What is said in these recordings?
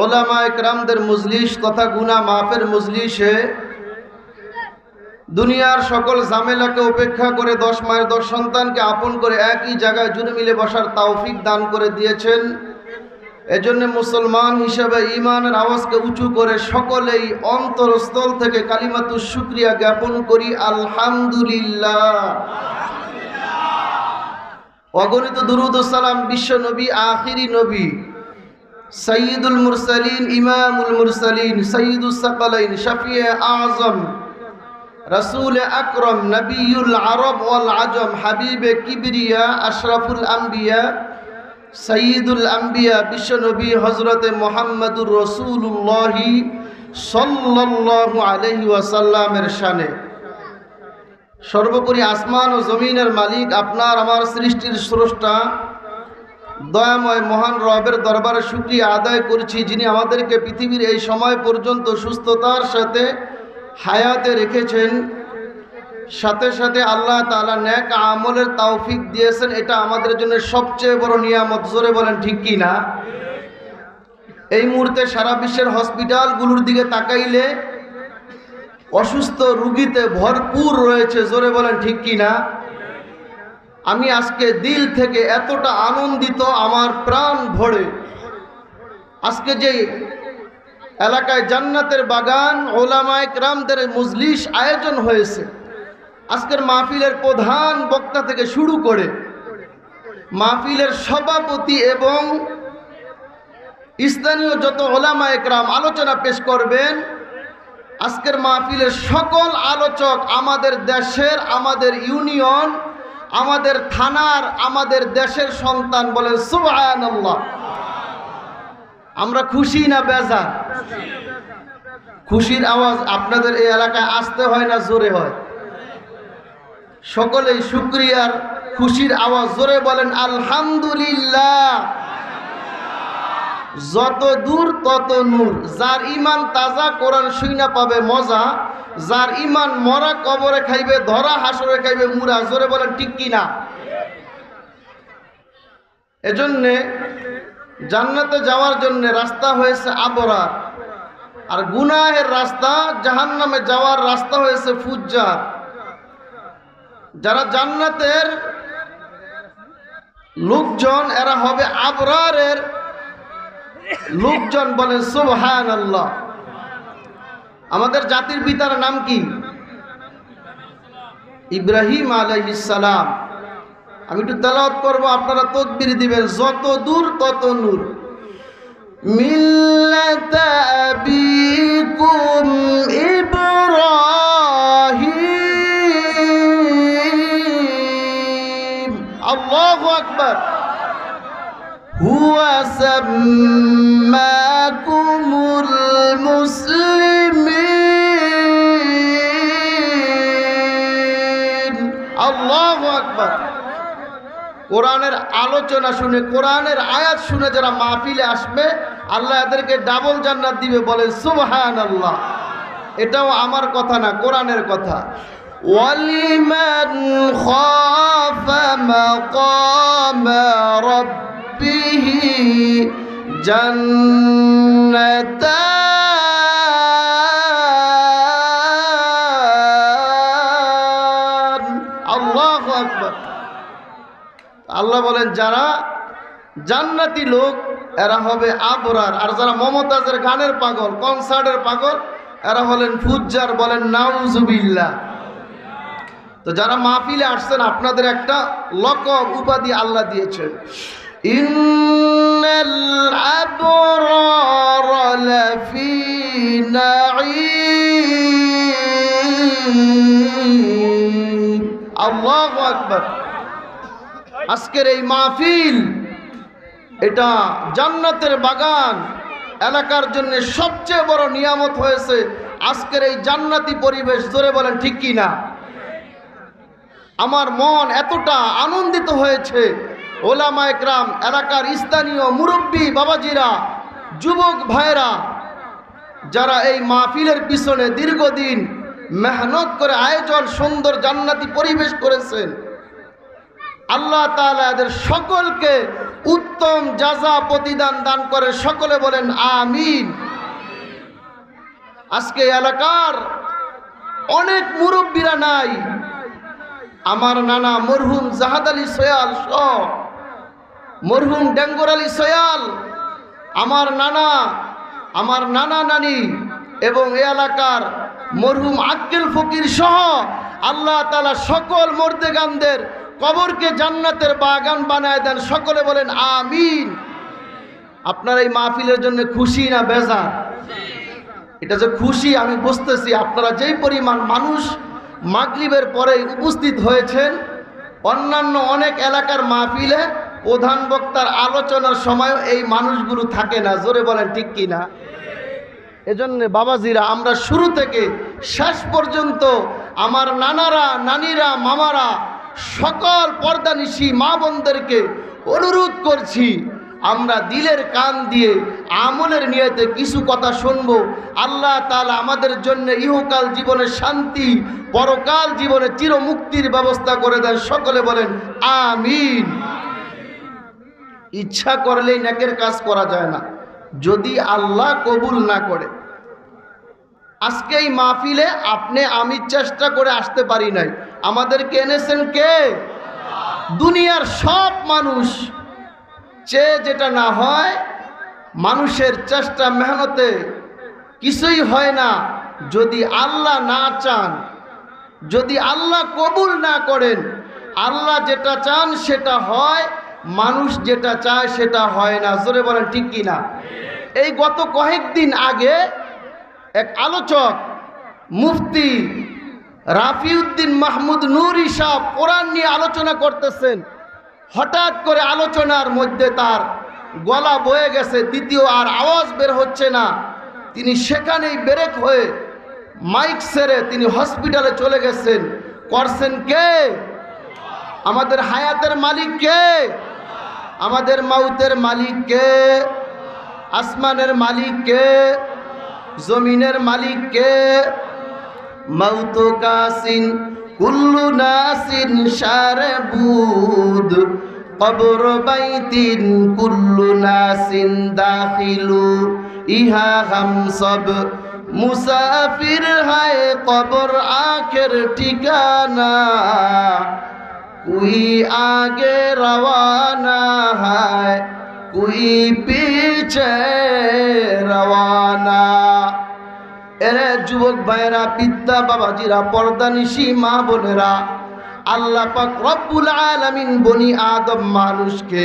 ওলামা ইকরামদের মজলিস তথা গুনাহ মাফের মজলিসে দুনিয়ার সকল ঝামেলাকে উপেক্ষা করে 10 মায়ের 10 সন্তানকে আপন করে একই জায়গায় জুড়ে মিলে বসার তৌফিক দান করে দিয়েছেন। এজন্য মুসলমান হিসেবে ঈমানের আওয়াজকে উঁচু করে সকলেই অন্তরস্থল থেকে কালিমাতুশ শুকরিয়া জ্ঞাপন করি, আলহামদুলিল্লাহ। অগণিত দুরূদ ও সালাম বিশ্ব নবী, আখিরি নবী, সৈয়দুল মুরসালিন, ইমামুল মুরসালিন, সৈয়দুস সাকালাইন, শফিয়ে আজম, রসুল আকরম, নবিউল আরব ওয়াল আজম, হাবিবে কিবরিয়া, আশরাফুল আম্বিয়া, সৈয়দুল আম্বিয়া, বিশ্ব নবী হযরতে মুহাম্মদুর রাসূলুল্লাহ সাল্লাল্লাহু আলাইহি ওয়াসাল্লামের শানে সর্বোপরি আসমান ও জমিনের মালিক আপনার আমার সৃষ্টির স্রষ্টা দয়াময় মহান রবের দরবারে শুকরিয়া আদায় করছি, যিনি আমাদেরকে পৃথিবীর এই সময় পর্যন্ত সুস্থতার সাথে হায়াতে রেখেছেন। সাথে সাথে আল্লাহ তাআলা নেক আমলের তৌফিক দিয়েছেন। এটা আমাদের জন্য সবচেয়ে বড় নিয়ামত। জোরে বলেন ঠিক কি না? এই মুহূর্তে সারা বিশ্বের হসপিটালগুলোর দিকে তাকাইলে অসুস্থ রোগীতে ভরপুর রয়েছে। জোরে বলেন ঠিক কি না? আমি আজকে দিল থেকে এতটা আনন্দিত, আমার প্রাণ ভরে। আজকে যে এলাকায় জান্নাতের বাগান ওলামায়ে কেরামদের মজলিস আয়োজন হয়েছে, আজকের মাহফিলের প্রধান বক্তা থেকে শুরু করে মাহফিলের সভাপতি এবং স্থানীয় যত ওলামায়ে কেরাম আলোচনা পেশ করবেন, আজকের মাহফিলের সকল আলোচক আমাদের দেশের, আমাদের ইউনিয়ন, আমাদের থানার, আমাদের দেশের সন্তান। বলেন সুবহানাল্লাহ। আমরা খুশি না বেজার? খুশির আওয়াজ আপনাদের এই এলাকায় আসতে হয় না জোরে হয়? সকলেই শুকরিয়ার খুশির আওয়াজ জোরে বলেন আলহামদুলিল্লাহ। যত দূর তত নূর। যার ইমান তাজা কোরআন শুইনা পাবে মজা, যার ইমান মরা কবরে খাইবে ধরা, হাসরে খাইবে মুরা। জোরে বলেন ঠিক কি না? এজন্যে জান্নাতে যাওয়ার জন্য রাস্তা হয়েছে আবরার, আর গুনাহের রাস্তা জাহান্নামে যাওয়ার রাস্তা হয়েছে ফুজ্জার। যারা জান্নাতের লোকজন এরা হবে আবরারের লোকজন। বলেন সুবহানাল্লাহ। আমাদের জাতির পিতার নাম কি? ইব্রাহিম আলাইহিস সালাম। আমি একটু তেলাওয়াত করব, আপনারা তাকবীর দিবেন। যত দূর তত নূর। মিল্লাতা আবিকুম ইব্রাহিম। আল্লাহু আকবার। হুয়া সাম্মাকুমুল মুসলিমিন। আল্লাহু আকবার। কোরআনের আলোচনা শুনে, কোরআনের আয়াত শুনে যারা মাহফিলে আসবে, আল্লাহ এদেরকে ডাবল জান্নাত দিবে। বলেন সুবহানাল্লাহ। এটাও আমার কথা না, কোরআনের কথা। ওয়ালিমান খাফা মাকামা রাব্বিহি জান্নাতান। আল্লাহু আকবার। আল্লাহ বলেন যারা জান্নাতি লোক এরা হবে আবরার, আর যারা মমতাজের গানের পাগল, কনসার্টের পাগল, এরা হলেন ফুজ্জার। বলেন নাউজুবিল্লাহ। তো যারা মাহফিলে আসছেন, আপনাদের একটা লকব উপাধি আল্লাহ দিয়েছেন। ইন্নাল আবরার লাফি নাঈম। আল্লাহু আকবার। আজকের এই মাহফিল এটা জান্নাতের বাগান এলাকার জন্য সবচেয়ে বড় নিয়ামত হয়েছে। আজকের এই জান্নাতি পরিবেশ। জোরে বলেন ঠিক কি না? আমার মন এতটা আনন্দিত হয়েছে। ওলামায়ে কেরাম, এলাকার স্থানীয় মুরব্বী বাবাজিরা, যুবক ভাইরা, যারা এই মাহফিলের পিছনে দীর্ঘদিন মেহনত করে আয়োজন সুন্দর জান্নাতি পরিবেশ করেছেন, আল্লাহ তাআলা এদের সকলকে উত্তম জাযা প্রতিদান দান করে। সকলে বলেন আমিন। আজকে এলাকার অনেক মুরব্বীরা নাই। আমার নানা মরহুম জাহাদ আলী সয়াল সহ মরহুম ডেঙ্গর আলী সয়াল, আমার নানা নানি এবং এ এলাকার মরহুম আক্কেল ফকির সহ আল্লাহ তাআলা সকল মর্দেগানদের কবরকে জান্নাতের বাগান বানায় দেন। সকলে বলেন আমিন। আপনারা এই মাহফিলের জন্য খুশি না বেজার? এটা যে খুশি আমি বুঝতেছি। আপনারা যেই পরিমাণ মানুষ মাগরিবের পরে উপস্থিত হয়েছেন, অন্যান্য অনেক এলাকার মাহফিলে প্রধান বক্তার আলোচনার সময় এই মানুষগুলো থাকে না। জোরে বলেন ঠিক কি না? এজন্য বাবাজিরা, আমরা শুরু থেকে শেষ পর্যন্ত আমার নানারা, নানিরা, মামারা, সকল পর্দানিশী মা বোনদেরকে অনুরোধ করছি, আমরা দিলের কান দিয়ে আমলের নিয়তে কিছু কথা শুনবো। আল্লাহ তাআলা আমাদের জন্য ইহকাল জীবনে শান্তি, পরকাল জীবনে চিরমুক্তির ব্যবস্থা করে দেন। সকলে বলেন আমিন। ইচ্ছা করলেই নেকের কাজ করা যায় না, যদি আল্লাহ কবুল না করে। আজকে এই মাহফিলে আমি চেষ্টা করে আসতে পারি নাই, আমাদেরকে এনেছেন কে? দুনিয়ার সব মানুষ চেয়ে যেটা না হয়, মানুষের চেষ্টা মেহনতে কিছুই হয় না। যদি আল্লাহ না চান, যদি আল্লাহ কবুল না করেন, আল্লাহ যেটা চান সেটা হয়, মানুষ যেটা চায় সেটা হয় না। জোরে বলেন ঠিক কি না? এই গত কয়েকদিন আগে এক আলোচক মুফতি রাফিউদ্দিন মাহমুদ নূরি সাহেব কোরআন নিয়ে আলোচনা করতেছেন। হঠাৎ করে আলোচনার মধ্যে তার গলা বয়ে গেছে, দ্বিতীয় আর আওয়াজ বের হচ্ছে না। তিনি সেখানেই ব্রেক হয়ে মাইক ছেড়ে তিনি হসপিটালে চলে গেছেন। করছেন কে? আমাদের হায়াতের মালিক কে? আমাদের মাউতের মালিক কে? আসমানের মালিক কে? জমিনের মালিক কে? মাউত কাসিন কুল্লু নাসিন শারবুদ কবর বাইতিন কুল্লু নাসিন দাখিলু ইহা হাম সব মুসাফির হায় কবর আখের ঠিকানা कोई आगे रवाना है कोई पीछे रवाना। এরে যুবক ভাইরা, বিদ্যা বাবাজিরা, পর্দানিশী মা বোনেরা, আল্লাহ পাক রব্বুল আলামিন বনি আদম মানুষকে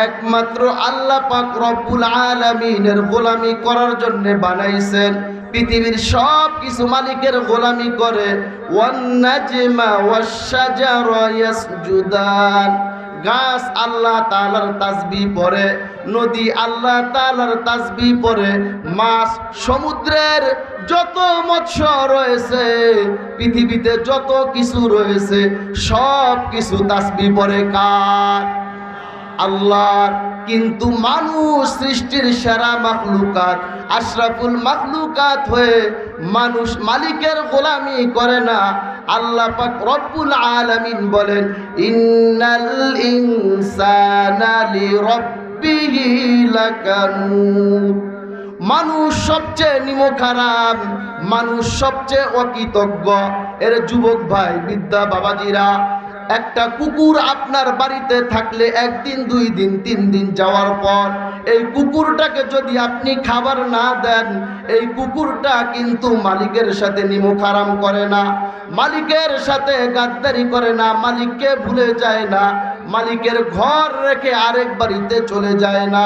একমাত্র আল্লাহ পাক রব্বুল আলামিনের গোলামি করার জন্য বানাইছেন। পৃথিবীর সব কিছু মালিকের গোলামি করে। ওয়ান নাজমা ওয়াশ শাজারা ইয়াসজুদান, গাছ আল্লাহ তাআলার তাসবিহ পড়ে, নদী আল্লাহ তাআলার তাসবিহ পড়ে, মাছ, সমুদ্রের যত মৎস্য রয়েছে, পৃথিবীতে যত কিছু রয়েছে সব কিছু তাসবিহ পড়ে কার? আল্লাহর। কিন্তু মানুষ সৃষ্টির সেরা মাখলুকাত, আশরাফুল মাখলুকাত হয়ে মানুষ মালিকের গোলামি করে না। আল্লাহ পাক রব্বুল আলামিন বলেন, ইন্নাল ইনসানা লিরাব্বিহি লাকানুদ। মানুষ সবচেয়ে নিমখারাম, মানুষ সবচেয়ে অকৃতজ্ঞ। এর যুবক ভাই, বিদ্যা বাবাজিরা, একটা কুকুর আপনার বাড়িতে থাকলে একদিন, 2 দিন, 3 দিন যাওয়ার পর এই কুকুরটাকে যদি আপনি খাবার না দেন, এই কুকুরটা কিন্তু মালিকের সাথে নিমখারাম করে না, মালিকের সাথে গাদ্দারি করে না, মালিককে ভুলে যায় না, মালিকের ঘর রেখে আরেক বাড়িতে চলে যায় না।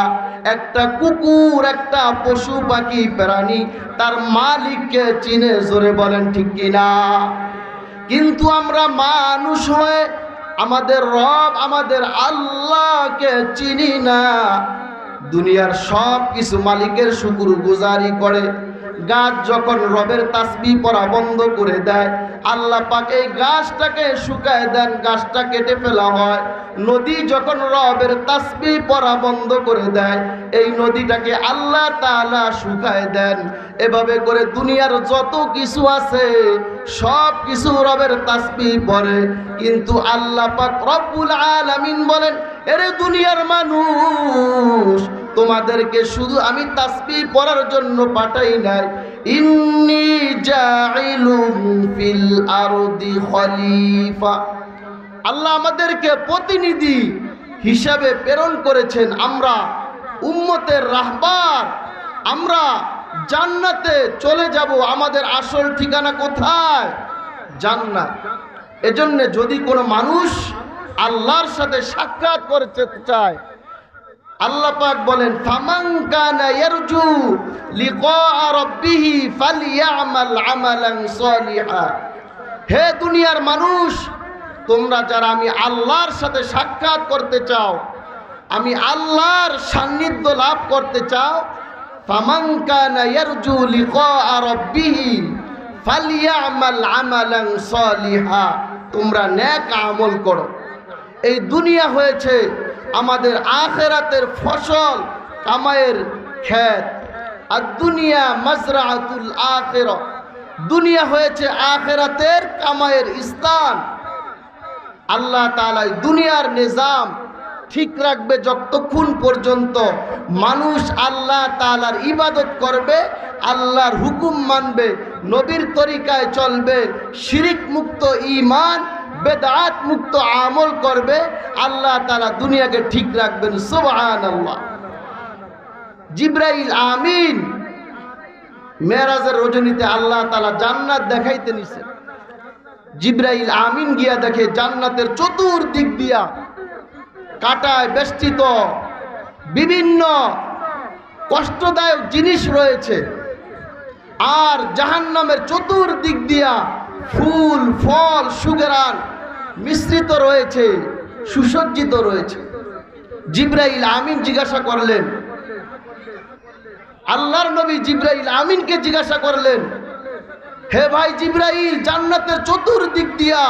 একটা কুকুর, একটা পশু পাখি প্রাণী তার মালিককে চিনে। জোরে বলেন ঠিক কিনা? কিন্তু আমরা মানুষ হয়ে আমাদের রব, আমাদের আল্লাহকে চিনি না। দুনিয়ার সব কিছু মালিকের শুকরগুজারি করে, গাছ যখন রবের তাসবিহ পড়া বন্ধ করে দেয়, আল্লাহ পাক এই গাছটাকে শুকায় দেন, গাছটা কেটে ফেলা হয়। নদী যখন রবের তাসবিহ পড়া বন্ধ করে দেয়, এই নদীটাকে আল্লাহ তাআলা শুকায় দেন। এভাবে করে দুনিয়ার যত কিছু আছে সব কিছু রবের তাসবিহ পড়ে, কিন্তু আল্লাহ পাক রব্বুল আলামিন বলেন, এরে দুনিয়ার মানুষ, তোমাদেরকে শুধু আমি তাসবিহ পড়ার জন্য পাঠাই নাই, ইন্নী জাইলুম ফিল আরদি খলিফা। আল্লাহ আমাদেরকে প্রতিনিধি হিসাবে প্রেরণ করেছেন। আমরা উম্মতের রাহবার, আমরা জান্নাতে চলে যাব। আমাদের আসল ঠিকানা কোথায়? জান্নাত। এজন্য যদি কোনো মানুষ আল্লাহর সাথে সাক্ষাৎ করতে চায়, আল্লাহ পাক বলেন, ফামান কানা ইয়ারজু লিকা রাব্বিহি ফালইয়ামাল আমালান সালিহা। হে দুনিয়ার মানুষ, তোমরা যারা আমি আল্লাহর সাথে সাক্ষাৎ করতে চাও, আমি আল্লাহর সান্নিধ্য লাভ করতে চাও, ফামান কানা ইয়ারজু লিকা রাব্বিহি ফালইয়ামাল আমালান সালিহা। তোমরা নেক আমল করো। এই দুনিয়া হয়েছে আমাদের আখিরাতের ফসল কামাইয়ের ক্ষেত। আর দুনিয়া মাজরাআতুল আখিরাহ, দুনিয়া হয়েছে আখিরাতের কামাইয়ের স্থান। আল্লাহ তাআলা দুনিয়ার নিজাম ঠিক রাখবে যতক্ষণ পর্যন্ত মানুষ আল্লাহ তাআলার ইবাদত করবে, আল্লাহর হুকুম মানবে, নবীর তরিকায় চলবে, শিরিক মুক্ত ঈমান, বেদাত মুক্ত আমল করবে, আল্লাহ তাআলা দুনিয়াকে ঠিক রাখবেন। সুবহানাল্লাহ। জিবরাইল আমিন মেরাজের রজনীতে আল্লাহ তাআলা জান্নাত দেখাইতে নিছেন। জিবরাইল আমিন গিয়া দেখে জান্নাতের চতুর্দিক দিয়া কাঁটায় বেষ্টিত বিভিন্ন কষ্টদায়ক জিনিস রয়েছে, আর জাহান্নামের চতুর্দিক দিয়া ফুল ফল সুগরান মিশ্রিত রয়েছে, সুসজ্জিত রয়েছে। জিবরাইল আমিন জিজ্ঞাসা করলেন, আল্লাহর নবী জিবরাইল আমিনকে জিজ্ঞাসা করলেন, হে ভাই জিবরাইল, জান্নাতের চতুর্দিক দিয়া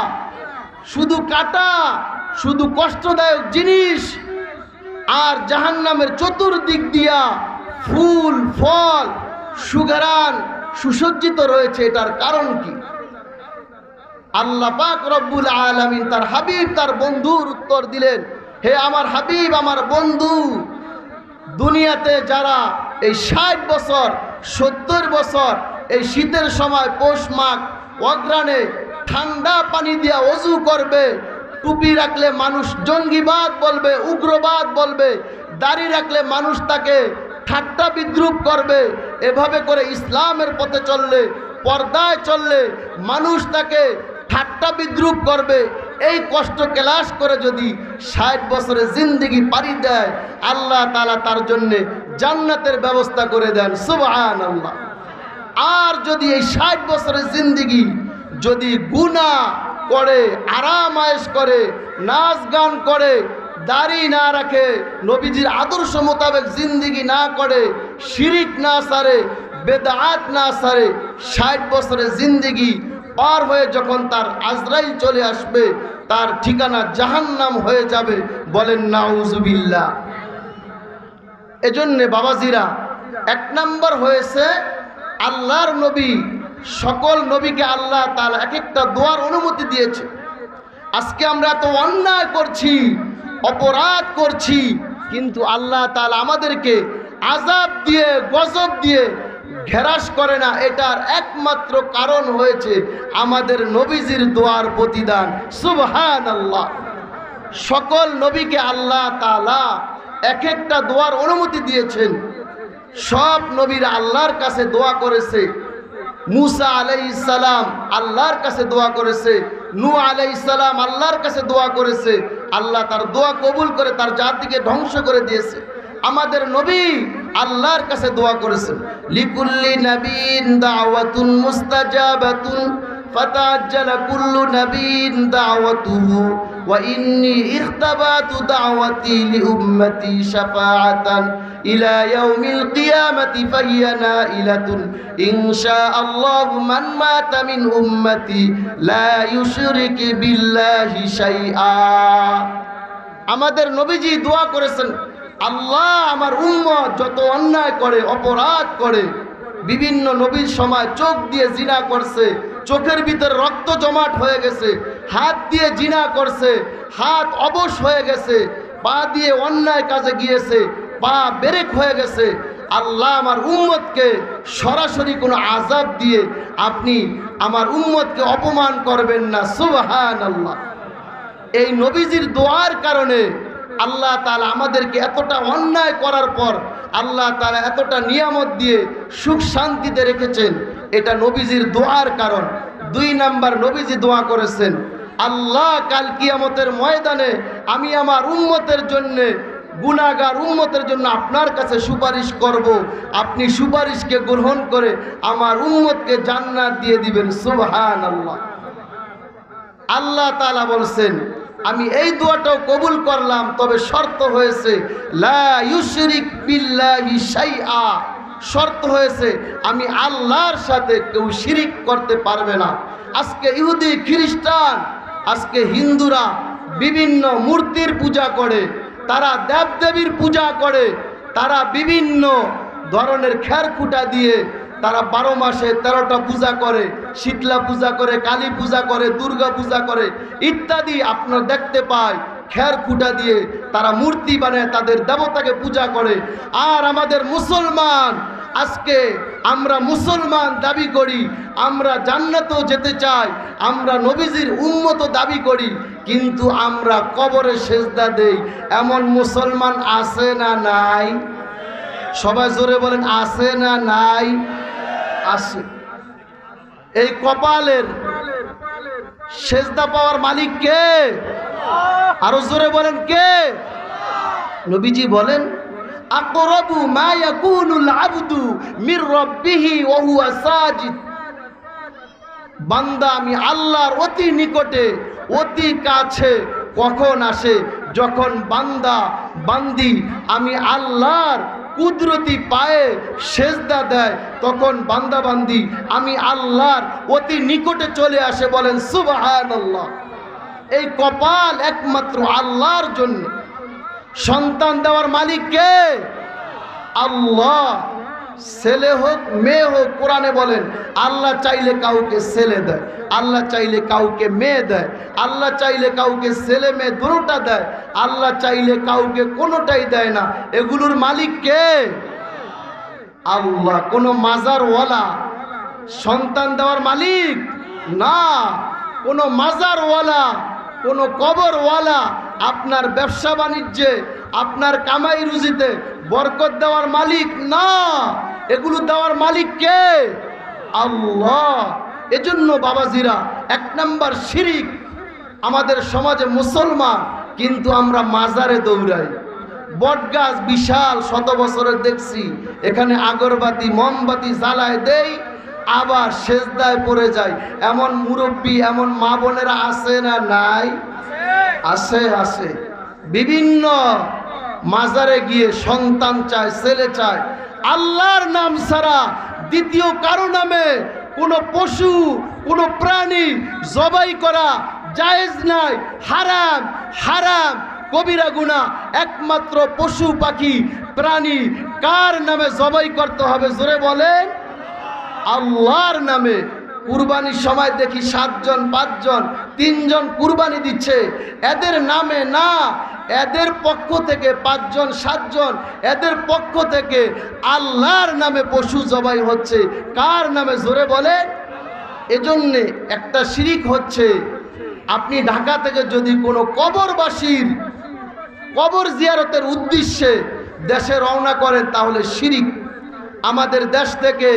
শুধু কাঁটা, শুধু কষ্টদায়ক জিনিস, আর জাহান্নামের চতুর্দিক দিয়া ফুল ফল সুগরান সুসজ্জিত রয়েছে, এটার কারণ কি? আল্লাহ পাক রব্বুল আলামিন তার হাবিব, তার বন্ধুর উত্তর দিলেন, হে আমার হাবিব, আমার বন্ধু, দুনিয়াতে যারা এই 60 বছর 70 বছর এই শীতের সময় পৌষ মাঘ অগ্রাণে ঠান্ডা পানি দিয়া ওযু করবে, টুপি রাখলে মানুষ জঙ্গিবাদ বলবে, উগ্রবাদ বলবে, দাড়ি রাখলে মানুষ তাকে ঠাট্টা বিদ্রুপ করবে, এভাবে করে ইসলামের পথে চললে, পর্দায় চললে মানুষ তাকে ঠাট্টা বিদ্রুপ করবে, এই কষ্ট ক্লাস করে যদি 60 বছরের জিন্দেগি পাড়ি দেয়, আল্লাহ তাআলা তার জন্য জান্নাতের ব্যবস্থা করে দেন। সুবহানাল্লাহ। আর যদি এই 60 বছরের জিন্দেগি যদি গুনাহ করে, আরাম আয়েশ করে, নাচ গান করে, দাড়ি না রাখে, নবীজির আদর্শ মোতাবেক জিন্দেগি না করে, শিরিক না সারে, বেদাত না সারে, 60 বছরের জিন্দেগি পার হয়ে যখন তার আজরাইল চলে আসবে, তার ঠিকানা জাহান্নাম হয়ে যাবে। বলেন নাউজুবিল্লাহ। এজন্যে বাবাজিরা, 1 নম্বর হয়েছে আল্লাহর নবী, সকল নবীকে আল্লাহ তাআলা এক একটা দোয়ার অনুমতি দিয়েছে। আজকে আমরা তো অন্যায় করছি, অপরাধ করছি, কিন্তু আল্লাহ তাআলা আমাদেরকে আযাব দিয়ে, গজব দিয়ে ঘেরাস করে না। এটার একমাত্র কারণ হয়েছে আমাদের নবীজির দোয়ার প্রতিদান। সুবহানাল্লাহ। সকল নবীকে আল্লাহ তাআলা এক একটা দোয়ার অনুমতি দিয়েছেন। সব নবীরা আল্লাহর কাছে দোয়া করেছে। মুসা আলাইহিস সালাম আল্লাহর কাছে দোয়া করেছে, নূহ আলাইহিস সালাম আল্লাহর কাছে দোয়া করেছে, আল্লাহ তার দোয়া কবুল করে তার জাতিকে ধ্বংস করে দিয়েছে। আমাদের নবী আল্লাহর কাছে দোয়া করেছেন, লিকুল্লি নবীন দাওয়াতুন মুস্তাজাবাতুন ফাতাজ্জালা কুল্লু নবীন দাওয়াতুহু وإني اختبأت دعوتي لأمتي شفاعة إلى يوم القيامة فهي نائلة إن شاء الله من مات من أمتي لا يشرك بالله شيئا আমাদের নবীজি দোয়া করেছেন, আল্লাহ আমার উম্মত যত অন্যায় করে, অপরাধ করে, বিভিন্ন নবীর সময় চোখ দিয়ে জিনা করছে, চোখের ভিতরে রক্ত জমাট হয়ে গেছে, হাত দিয়ে জিনা করছে, হাত অবশ হয়ে গেছে, পা দিয়ে অন্যায় কাজে গিয়েছে, পা বেরেক হয়ে গেছে, আল্লাহ আমার উম্মতকে সরাসরি কোনো আযাব দিয়ে আপনি আমার উম্মতকে অপমান করবেন না। সুবহানাল্লাহ। এই নবীজির দোয়ার কারণে আল্লাহ তাআলা আমাদেরকে এতটা অন্যায় করার পর আল্লাহ তাআলা এতটা নিয়ামত দিয়ে সুখ শান্তিতে রেখেছেন, এটা নবীজির দোয়ার কারণ। 2 নাম্বার, নবীজি দোয়া করেছেন, আল্লাহ কাল কিয়ামতের ময়দানে আমি আমার উম্মতের জন্য, গুনাহগার উম্মতের জন্য আপনার কাছে সুপারিশ করব, আপনি সুপারিশকে গ্রহণ করে আমার উম্মতকে জান্নাত দিয়ে দিবেন। সুবহানাল্লাহ। আল্লাহ তাআলা বলছেন, আমি এই দোয়াটাও কবুল করলাম, তবে শর্ত হয়েছে লা ইউশরিক বিল্লাহি শাইআ, শর্ত হয়েছে আমি আল্লাহর সাথে কেউ শিরিক করতে পারবে না। আজকে ইহুদি খ্রিস্টান, আজকে হিন্দুরা বিভিন্ন মূর্তির পূজা করে, তারা দেবদেবীর পূজা করে, তারা বিভিন্ন ধরনের খেরকুটা দিয়ে তারা 12 মাসে 13টা পূজা করে, শীতলা পূজা করে, কালী পূজা করে, দুর্গা পূজা করে ইত্যাদি আপনারা দেখতে পায়। খেরকুটা দিয়ে তারা মূর্তি বানায়, তাদের দেবতাকে পূজা করে। আর আমাদের মুসলমান, আজকে আমরা মুসলমান দাবি করি, আমরা জান্নাতেও যেতে চাই, আমরা নবীজির উম্মত দাবি করি, কিন্তু আমরা কবরে সেজদা দেই। এমন মুসলমান আছে না নাই? সবাই জোরে বলেন, আছে না নাই? আছে। এই কপালের সেজদা পাওয়ার মালিক কে? আরো জোরে বলেন কে? নবীজি বলেন, আকরাবু মা ইয়াকুনুল আবদু মির রাব্বিহি ওয়া হুয়া সাজিদ, বান্দা আমি আল্লাহর অতি নিকটে, অতি কাছে কখন আসে? যখন বান্দা বান্দি আমি আল্লাহর কুদরতি পায়ে সেজদা দেয়, তখন বান্দা বান্দি আমি আল্লাহর অতি নিকটে চলে আসে। বলেন সুবহানাল্লাহ। এই কপাল একমাত্র আল্লাহর জন্য। সন্তান দেওয়ার মালিক কে? আল্লাহ। ছেলে হোক মেয়ে হোক, কোরআনে বলেন আল্লাহ চাইলে কাউকে ছেলে দেয়, আল্লাহ চাইলে কাউকে মেয়ে দেয়, আল্লাহ চাইলে কাউকে ছেলে মেয়ে দুটোটা দেয়, আল্লাহ চাইলে কাউকে কোনোটাই দেয় না। এগুলোর মালিক কে? আল্লাহ। কোন মাজারওয়ালা সন্তান দেওয়ার মালিক না। কোন মাজারওয়ালা, কোন কবরওয়ালা আপনার ব্যবসা বাণিজ্যে, আপনার কামাই রুজিতে বরকত দেওয়ার মালিক না। এগুলো দেওয়ার মালিক কে? আল্লাহ। এজন্য বাবাজিরা, 1 নাম্বার শিরিক আমাদের সমাজে মুসলমান, কিন্তু আমরা মাজারে দৌড়াই। বটগাছ বিশাল, শত বছরের দেখছি, এখানে আগরবাতি মোমবাতি জ্বালায় দেই, আবার সেজদায় পড়ে যায়। এমন মুরব্বী, এমন মা বোনেরা আছে না নাই? আছে, আছে। বিভিন্ন মাজারে গিয়ে সন্তান চায়, ছেলে চায়, আল্লাহর নাম ছাড়া দ্বিতীয় কারো নামে কোনো পশু, কোনো প্রাণী জবাই করা জায়েজ নাই, হারাম, হারাম, কবিরা গুনাহ। একমাত্র পশু পাখি প্রাণী কার নামে জবাই করতে হবে? জোরে বলেন, আল্লাহর নামে। কুরবানির সময় দেখি 7 জন 5 জন 3 জন কুরবানি দিচ্ছে, এদের নামে না, এদের পক্ষ থেকে 5 জন 7 জন, এদের পক্ষ থেকে আল্লাহর নামে পশু জবাই হচ্ছে। কার নামে? জোরে বলেন। এজন্যে একটা শিরিক হচ্ছে, আপনি ঢাকা থেকে যদি কোনো কবরবাসীর কবর জিয়ারতের উদ্দেশ্যে দেশে রওনা করেন, তাহলে শিরিক। আমাদের দেশ থেকে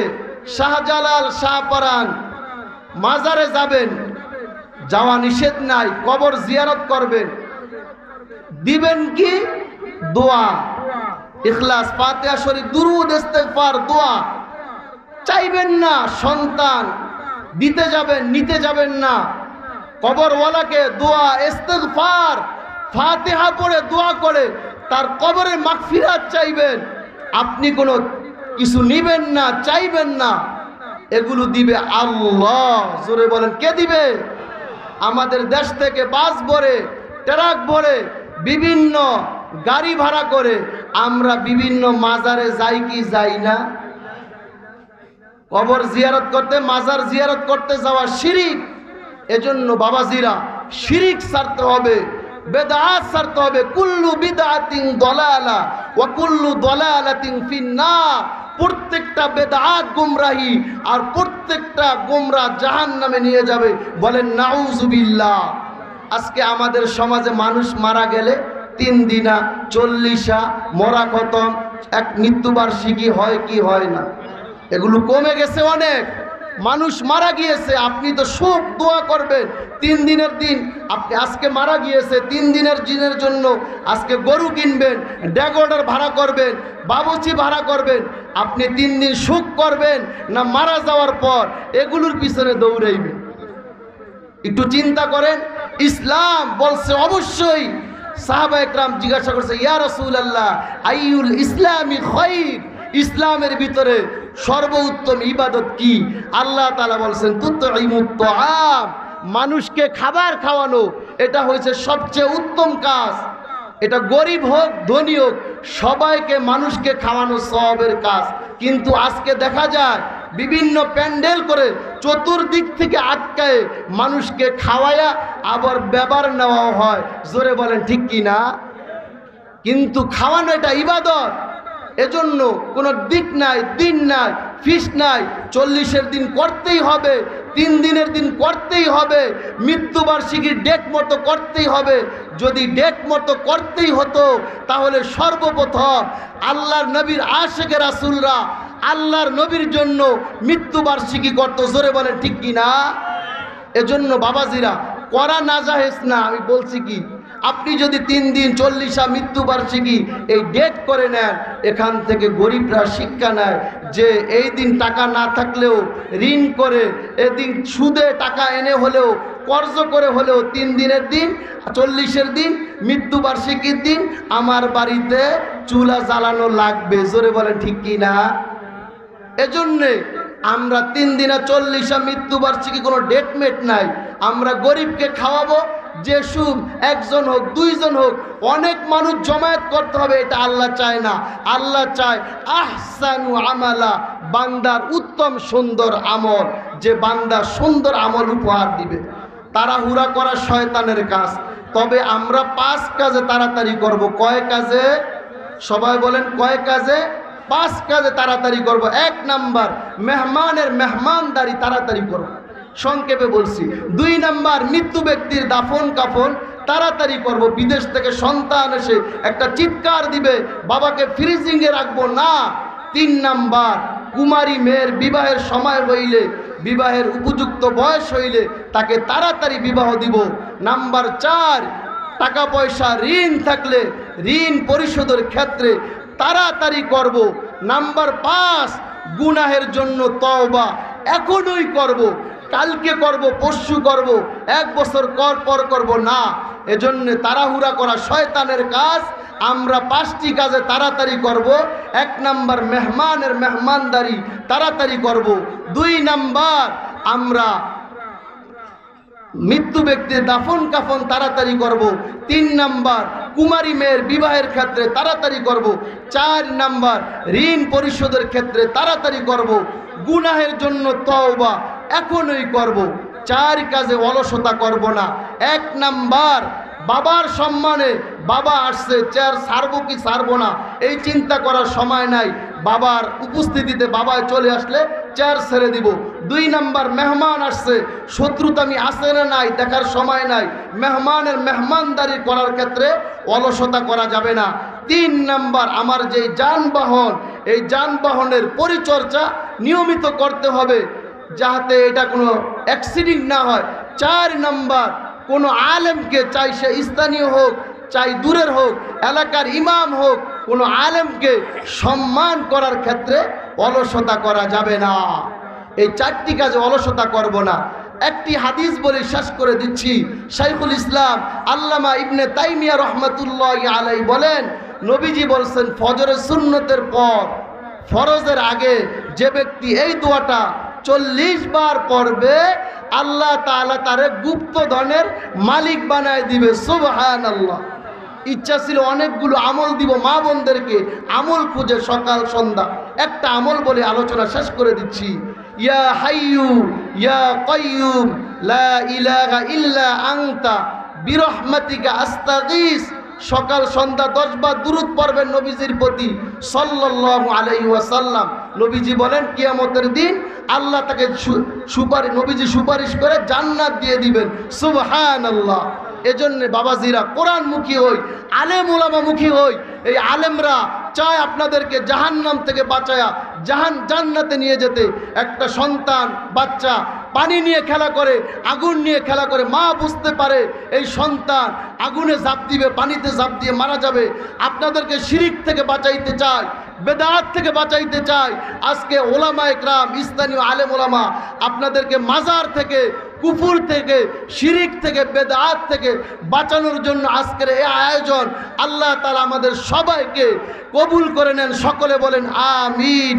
শাহজালাল, শাহপরান মাজারে যাবেন, যাওয়া নিষেধ নাই, কবর জিয়ারত করবেন। দিবেন কি? দোয়া, ইখলাস, ফাতিহা শরীফ, দুরূদ, ইস্তিগফার, দোয়া। চাইবেন না সন্তান, দিতে যাবেন, নিতে যাবেন না। কবরওয়ালাকে দোয়া ইস্তিগফার ফাতিহা পড়ে দোয়া করে তার কবরের মাগফিরাত চাইবেন, আপনি কোনো কিছু নিবেন না, চাইবেন না, এগুলো দিবে আল্লাহ। জোরে বলেন কে দিবে? আমাদের দেশ থেকে বাস ভরে, ট্রাক ভরে, বিভিন্ন গাড়ি ভাড়া করে আমরা বিভিন্ন মাজারে যাই কি যাই না? কবর জিয়ারত করতে, মাজার জিয়ারত করতে যাওয়া শিরিক। এজন্য বাবাজিরা শিরিক ছাড়তে হবে, বেদাত ছাড়তে হবে। কুল্লু বিদআতিন দালালা ওয়া কুল্লু দালালাতিন ফিন্নার। প্রত্যেকটা বেদাত গুমরাহি, আর প্রত্যেকটা গোমরা জাহান্নামে নিয়ে যাবে। বলেন নাউজুবিল্লাহ। আজকে আমাদের সমাজে মানুষ মারা গেলে 3 দিনা, 40 মরা খতম, এক মৃত্যুবার্ষিকী হয় কি হয় না? এগুলো কমে গেছে অনেক। মানুষ মারা গিয়েছে, আপনি তো শোক দোয়া করবেন 3 দিনের দিন। আপনি আজকে মারা গিয়েছে 3 দিনের দিনের জন্য আজকে গরু কিনবেন, ড্যাগোডার ভাড়া করবেন, বাবুচি ভাড়া করবেন। আপনি 3 দিন শোক করবেন না মারা যাওয়ার পর এগুলোর পিছনে দৌড়াইবেন? একটু চিন্তা করেন। ইসলাম বলছে অবশ্যই। সাহাবা একরাম জিজ্ঞাসা করছে, ইয়া রাসূলুল্লাহ আইয়ুল ইসলামি খায়র, ইসলামের ভিতরে সর্বোত্তম ইবাদত কি? আল্লাহ তাআলা বলছেন তুতঈমুত তাআম, মানুষকে খাবার খাওয়ানো, এটা হয়েছে সবচেয়ে উত্তম কাজ। এটা গরিব হোক ধনী হোক, সবাইকে মানুষকে খাওয়ানো সওয়াবের কাজ। কিন্তু আজকে দেখা যায় বিভিন্ন প্যান্ডেল করে চতুর্দিক থেকে আটকায় মানুষকে খাওয়ায়া আবার ব্যবহার নেওয়া হয়। জোরে বলেন ঠিক কি না? কিন্তু খাওয়ানো এটা ইবাদত। এজন্য কোনো দিক নাই, দিন নাই, ফিস নাই। 40-এর দিন করতেই হবে, 3 দিনের দিন করতেই হবে, মৃত্যুবার্ষিকীর ডেট মতো করতেই হবে। যদি ডেট মতো করতেই হতো তাহলে সর্বপ্রথম আল্লাহর নবীর আশিকে রাসূলরা আল্লাহর নবীর জন্য মৃত্যুবার্ষিকী করত। জোরে বলেন ঠিক কি না? এজন্য বাবাজিরা করা নাজায়েজ না। আমি বলছি কি, আপনি যদি 3 দিন 40 মৃত্যুবার্ষিকী এই ডেট করে নেন, এখান থেকে গরিবরা শিক্ষা নেয় যে এই দিন টাকা না থাকলেও ঋণ করে, এদিন সুদে টাকা এনে হলেও কর্জ করে হলেও 3 দিনের দিন, 40-এর দিন, মৃত্যুবার্ষিকীর দিন আমার বাড়িতে চুলা জ্বালানো লাগবে। জোরে বলেন ঠিক কি না? এজন্যে আমরা 3 দিনে 40 মৃত্যুবার্ষিকী কোনো ডেটমেট নাই। আমরা গরিবকে খাওয়াবো, যে সুদ 1 জন হোক 2 জন হোক, অনেক মানুষ জমায়েত করতে হবে, এটা আল্লাহ চায় না। আল্লাহ চায় আহসানু আমালা, বান্দার উত্তম সুন্দর আমল, যে বান্দা সুন্দর আমল উপহার দিবে। তাড়াহুড়া করা শয়তানের কাজ। তবে আমরা 5 কাজে তাড়াতাড়ি করব। কয় কাজে? সবাই বলেন কয় কাজে? 5 কাজে তাড়াতাড়ি করব। 1 নাম্বার মেহমানের মেহমানদারি তাড়াতাড়ি করব, সংক্ষেপে বলছি। 2 নাম্বার মৃত্যু ব্যক্তির দাফন কাফন তাড়াতাড়ি করব। বিদেশ থেকে সন্তান এসে একটা চিৎকার দিবে, বাবাকে ফ্রিজিংয়ে রাখবো না। 3 নাম্বার কুমারী মেয়ের বিবাহের সময় হইলে, বিবাহের উপযুক্ত বয়স হইলে তাকে তাড়াতাড়ি বিবাহ দিব। নাম্বার 4 টাকা পয়সা ঋণ থাকলে ঋণ পরিশোধের ক্ষেত্রে তাড়াতাড়ি করব। নাম্বার 5 গুনাহের জন্য তওবা এখনই করব, কালকে করব, পরশু করব, 1 বছর পর করব না। এজন্য তাড়াহুড়া করা শয়তানের কাজ। আমরা 5টি কাজে তাড়াতাড়ি করব। 1 নাম্বার মেহমানের মেহমানদারি তাড়াতাড়ি করব। 2 নাম্বার আমরা মৃত্যু ব্যক্তির দাফন কাফন তাড়াতাড়ি করব। 3 নাম্বার কুমারী মেয়ের বিবাহের ক্ষেত্রে তাড়াতাড়ি করব। 4 নাম্বার ঋণ পরিশোধের ক্ষেত্রে তাড়াতাড়ি করব। গুনাহের জন্য তওবা এখনই করব। 4 কাজে অলসতা করব না। 1 নাম্বার বাবার সম্মানে, বাবা আসছে চেয়ার ছাড়বো কি ছাড়বো না এই চিন্তা করার সময় নাই। বাবার উপস্থিতিতে বাবায় চলে আসলে চেয়ার ছেড়ে দিব। 2 নাম্বার মেহমান আসছে, শত্রুতামি আছে না নাই দেখার সময় নাই। মেহমানের মেহমানদারি করার ক্ষেত্রে অলসতা করা যাবে না। 3 নাম্বার আমার যেই যানবাহন, এই যানবাহনের পরিচর্যা নিয়মিত করতে হবে, যাতে এটা কোনো অ্যাক্সিডেন্ট না হয়। 4 নাম্বার কোনো আলেমকে, চাই সে স্থানীয় হোক চাই দূরের হোক, এলাকার ইমাম হোক, কোনো আলেমকে সম্মান করার ক্ষেত্রে অলসতা করা যাবে না। এই 4টি কাজে অলসতা করব না। একটি হাদিস বলে শেষ করে দিচ্ছি। শাইখুল ইসলাম আল্লামা ইবনে তাইমিয়া রহমাতুল্লাহি আলাইহি বলেন, নবীজি বলছেন ফজরের সুন্নতের পর ফরজের আগে যে ব্যক্তি এই দোয়াটা 40 বার পড়বে, আল্লাহ তাআলা তারে গুপ্ত ধনের মালিক বানায় দিবে। সুবহানাল্লাহ। ইচ্ছা ছিল অনেকগুলো আমল দিব মা বোনদেরকে, আমল খুঁজে সকাল সন্ধ্যা একটা আমল বলে আলোচনা শেষ করে দিচ্ছি। ইয়া হাইয়ু ইয়া কাইয়ুম লা ইলাহা ইল্লা আনতা বিরহমাতিকা আস্তাগীস। সকাল সন্ধ্যা 10 বার দুরূদ পড়বেন নবীজির প্রতি সাল্লাল্লাহু আলাইহি ওয়াসাল্লাম। নবীজি বলেন কিয়ামতের দিন আল্লাহ তাকে নবীজি সুপারিশ করে জান্নাত দিয়ে দিবেন। সুবহানাল্লাহ। এজন্য বাবাজিরা কোরআনমুখী হই, আলেম ওলামামুখী হই। এই আলেমরা চায় আপনাদেরকে জাহান্নাম থেকে বাঁচায়া জান্নাতে নিয়ে যেতে। একটা সন্তান বাচ্চা পানি নিয়ে খেলা করে, আগুন নিয়ে খেলা করে, মা বুঝতে পারে এই সন্তান আগুনে ঝাঁপ দিবে, পানিতে ঝাঁপ দিয়ে মারা যাবে। আপনাদেরকে শিরিক থেকে বাঁচাইতে চায়, বেদাত থেকে বাঁচাইতে চায়। আজকে ওলামা একরাম, স্থানীয় আলেম ওলামা আপনাদেরকে মাজার থেকে, কুফুর থেকে, শিরিক থেকে, বেদাত থেকে বাঁচানোর জন্য আজকের এই আয়োজন। আল্লাহ তাআলা আমাদের সবাইকে কবুল করে নেন। সকলে বলেন আমিন।